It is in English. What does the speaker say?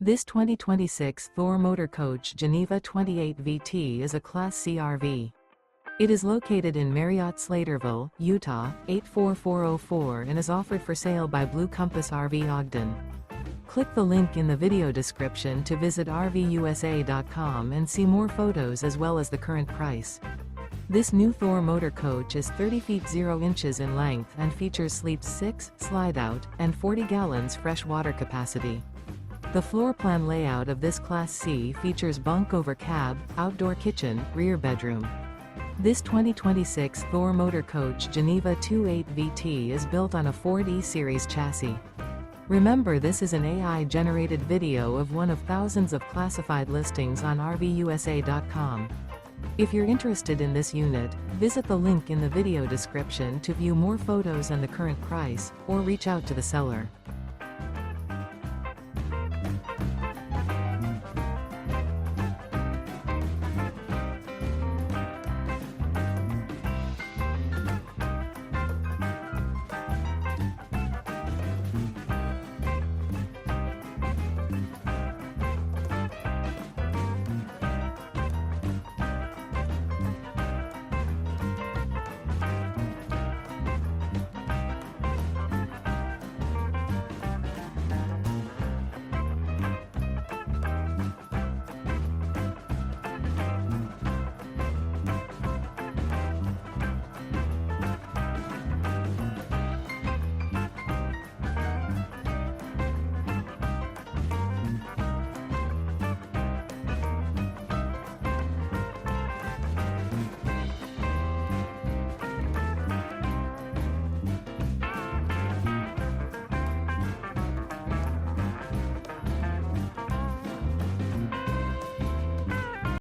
This 2026 Thor Motor Coach Geneva 28 VT is a Class C RV. It is located in Marriott-Slaterville, Utah, 84404 and is offered for sale by Blue Compass RV Ogden. Click the link in the video description to visit RVUSA.com and see more photos as well as the current price. This new Thor Motor Coach is 30 feet 0 inches in length and features sleeps 6, slide-out, and 40 gallons fresh water capacity. The floor plan layout of this Class C features bunk over cab, outdoor kitchen, rear bedroom. This 2026 Thor Motor Coach Geneva 28 VT is built on a Ford E-Series chassis. Remember, this is an AI-generated video of one of thousands of classified listings on RVUSA.com. If you're interested in this unit, visit the link in the video description to view more photos and the current price, or reach out to the seller.